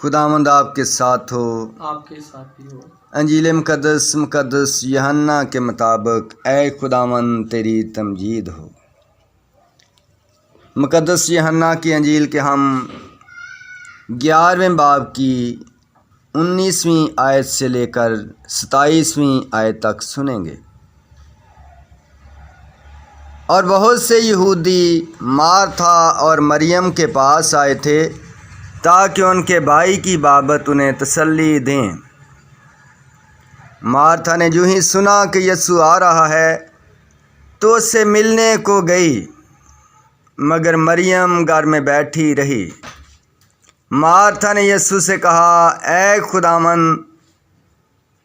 خداوند آپ کے ساتھ ہو۔ آپ کے ساتھ بھی ہو۔ انجیل مقدس یوحنا کے مطابق اے خداوند تیری تمجید ہو۔ مقدس یوحنا کی انجیل کے ہم 11ویں باب کی 19ویں آیت سے لے کر 27ویں آیت تک سنیں گے۔ اور بہت سے یہودی مارتھا اور مریم کے پاس آئے تھے تاکہ ان کے بھائی کی بابت انہیں تسلی دیں۔ مارتھا نے جو ہی سنا کہ یسوع آ رہا ہے تو اس سے ملنے کو گئی، مگر مریم گھر میں بیٹھی رہی۔ مارتھا نے یسوع سے کہا، اے خداوند،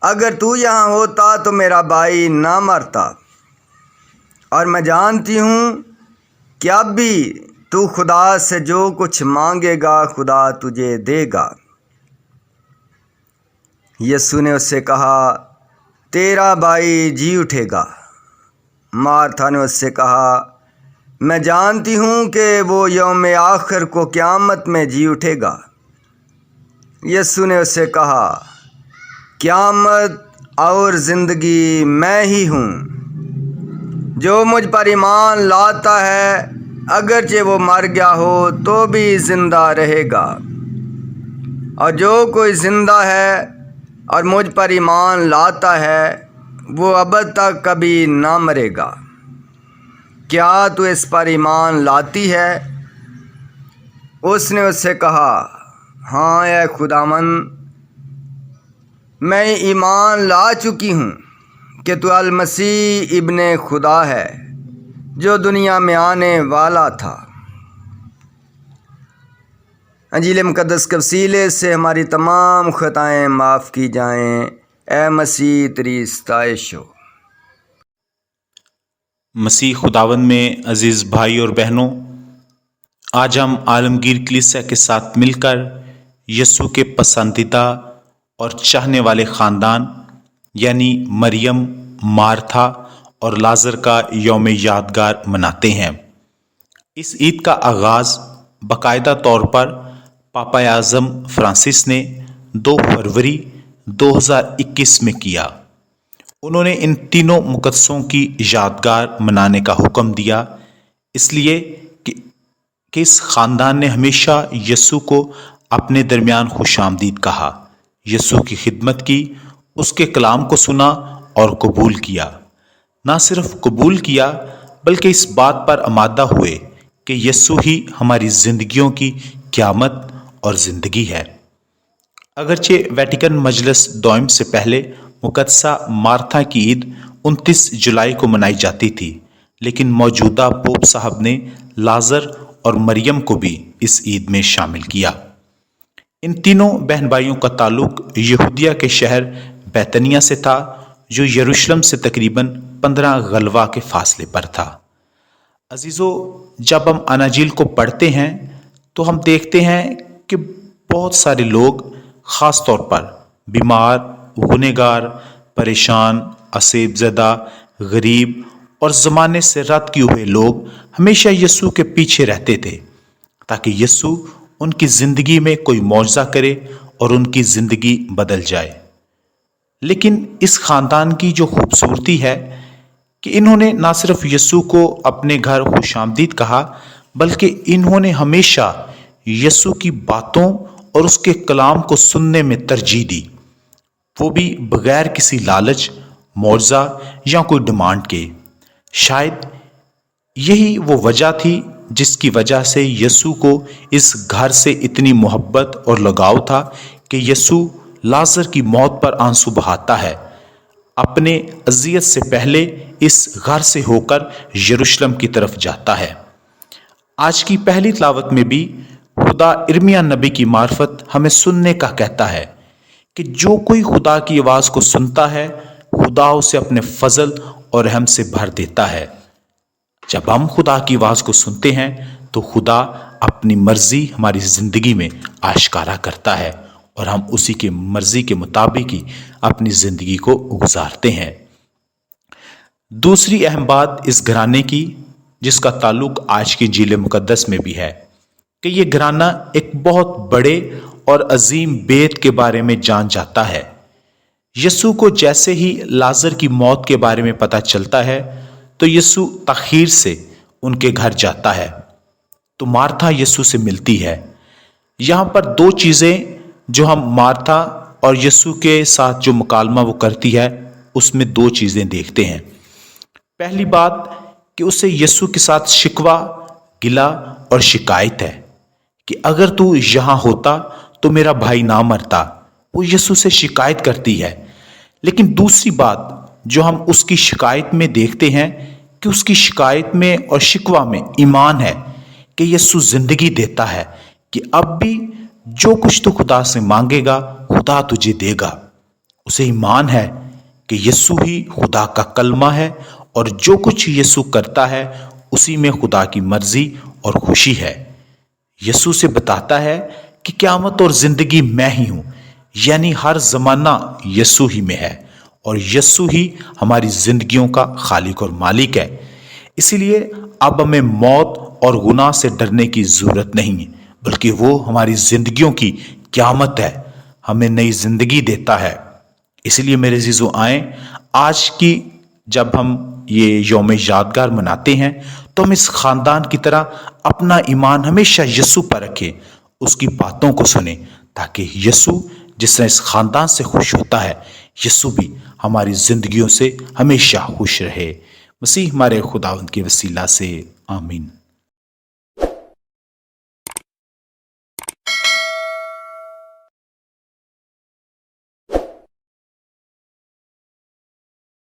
اگر تو یہاں ہوتا تو میرا بھائی نہ مرتا، اور میں جانتی ہوں کہ اب بھی تو خدا سے جو کچھ مانگے گا خدا تجھے دے گا۔ یسوع نے اس سے کہا، تیرا بھائی جی اٹھے گا۔ مارتھا نے اس سے کہا، میں جانتی ہوں کہ وہ یوم آخر کو قیامت میں جی اٹھے گا۔ یسوع نے اس سے کہا، قیامت اور زندگی میں ہی ہوں۔ جو مجھ پر ایمان لاتا ہے اگرچہ وہ مر گیا ہو تو بھی زندہ رہے گا، اور جو کوئی زندہ ہے اور مجھ پر ایمان لاتا ہے وہ ابد تک کبھی نہ مرے گا۔ کیا تو اس پر ایمان لاتی ہے؟ اس نے اس سے کہا، ہاں اے خداوند، میں ایمان لا چکی ہوں کہ تو المسیح ابن خدا ہے جو دنیا میں آنے والا تھا۔ انجیل مقدس کے وسیلے سے ہماری تمام خطائیں معاف کی جائیں۔ اے مسیح تیری ستائش ہو۔ مسیح خداوند میں عزیز بھائی اور بہنوں، آج ہم عالمگیر کلیسیا کے ساتھ مل کر یسوع کے پسندیدہ اور چاہنے والے خاندان یعنی مریم، مارتھا اور لازر کا یوم یادگار مناتے ہیں۔ اس عید کا آغاز باقاعدہ طور پر پاپا اعظم فرانسس نے 2 فروری 2021 میں کیا۔ انہوں نے ان تینوں مقدسوں کی یادگار منانے کا حکم دیا، اس لیے کہ اس خاندان نے ہمیشہ یسوع کو اپنے درمیان خوش آمدید کہا، یسوع کی خدمت کی، اس کے کلام کو سنا اور قبول کیا۔ نہ صرف قبول کیا بلکہ اس بات پر آمادہ ہوئے کہ یسوع ہی ہماری زندگیوں کی قیامت اور زندگی ہے۔ اگرچہ ویٹیکن مجلس دوئم سے پہلے مقدسہ مارتھا کی عید 29 جولائی کو منائی جاتی تھی، لیکن موجودہ پوپ صاحب نے لازر اور مریم کو بھی اس عید میں شامل کیا۔ ان تینوں بہن بھائیوں کا تعلق یہودیہ کے شہر بیتنیہ سے تھا، جو یروشلم سے تقریباً 15 غلوہ کے فاصلے پر تھا۔ عزیزو، جب ہم اناجیل کو پڑھتے ہیں تو ہم دیکھتے ہیں کہ بہت سارے لوگ، خاص طور پر بیمار، گنہگار، پریشان، عصیب زدہ، غریب اور زمانے سے رد کیے ہوئے لوگ ہمیشہ یسوع کے پیچھے رہتے تھے تاکہ یسوع ان کی زندگی میں کوئی معجزہ کرے اور ان کی زندگی بدل جائے۔ لیکن اس خاندان کی جو خوبصورتی ہے کہ انہوں نے نہ صرف یسوع کو اپنے گھر خوش آمدید کہا، بلکہ انہوں نے ہمیشہ یسوع کی باتوں اور اس کے کلام کو سننے میں ترجیح دی، وہ بھی بغیر کسی لالچ، معجزہ یا کوئی ڈیمانڈ کے۔ شاید یہی وہ وجہ تھی جس کی وجہ سے یسوع کو اس گھر سے اتنی محبت اور لگاؤ تھا کہ یسوع لازر کی موت پر آنسو بہاتا ہے، اپنے اذیت سے پہلے اس گھر سے ہو کر یروشلم کی طرف جاتا ہے۔ آج کی پہلی تلاوت میں بھی خدا ارمیا نبی کی معرفت ہمیں سننے کا کہتا ہے کہ جو کوئی خدا کی آواز کو سنتا ہے خدا اسے اپنے فضل اور رحم سے بھر دیتا ہے۔ جب ہم خدا کی آواز کو سنتے ہیں تو خدا اپنی مرضی ہماری زندگی میں آشکارا کرتا ہے اور ہم اسی کی مرضی کے مطابق ہی اپنی زندگی کو گزارتے ہیں۔ دوسری اہم بات اس گھرانے کی جس کا تعلق آج کی انجیل مقدس میں بھی ہے کہ یہ گھرانہ ایک بہت بڑے اور عظیم بیت کے بارے میں جان جاتا ہے۔ یسوع کو جیسے ہی لازر کی موت کے بارے میں پتہ چلتا ہے تو یسوع تاخیر سے ان کے گھر جاتا ہے، تو مارتھا یسوع سے ملتی ہے۔ یہاں پر دو چیزیں جو ہم مارتھا اور یسوع کے ساتھ جو مکالمہ وہ کرتی ہے اس میں دو چیزیں دیکھتے ہیں۔ پہلی بات کہ اسے یسوع کے ساتھ شکوہ، گلہ اور شکایت ہے کہ اگر تو یہاں ہوتا تو میرا بھائی نہ مرتا، وہ یسوع سے شکایت کرتی ہے۔ لیکن دوسری بات جو ہم اس کی شکایت میں دیکھتے ہیں کہ اس کی شکایت میں اور شکوہ میں ایمان ہے کہ یسوع زندگی دیتا ہے، کہ اب بھی جو کچھ تو خدا سے مانگے گا خدا تجھے دے گا۔ اسے ایمان ہے کہ یسوع ہی خدا کا کلمہ ہے اور جو کچھ یسوع کرتا ہے اسی میں خدا کی مرضی اور خوشی ہے۔ یسوع سے بتاتا ہے کہ قیامت اور زندگی میں ہی ہوں، یعنی ہر زمانہ یسوع ہی میں ہے اور یسوع ہی ہماری زندگیوں کا خالق اور مالک ہے۔ اسی لیے اب ہمیں موت اور گناہ سے ڈرنے کی ضرورت نہیں ہے، بلکہ وہ ہماری زندگیوں کی قیامت ہے، ہمیں نئی زندگی دیتا ہے۔ اسی لیے میرے عزیزو آئیں، آج کی جب ہم یہ یوم یادگار مناتے ہیں تو ہم اس خاندان کی طرح اپنا ایمان ہمیشہ یسوع پر رکھیں، اس کی باتوں کو سنیں، تاکہ یسوع جس طرح اس خاندان سے خوش ہوتا ہے یسوع بھی ہماری زندگیوں سے ہمیشہ خوش رہے۔ مسیح ہمارے خداوند کے وسیلہ سے آمین۔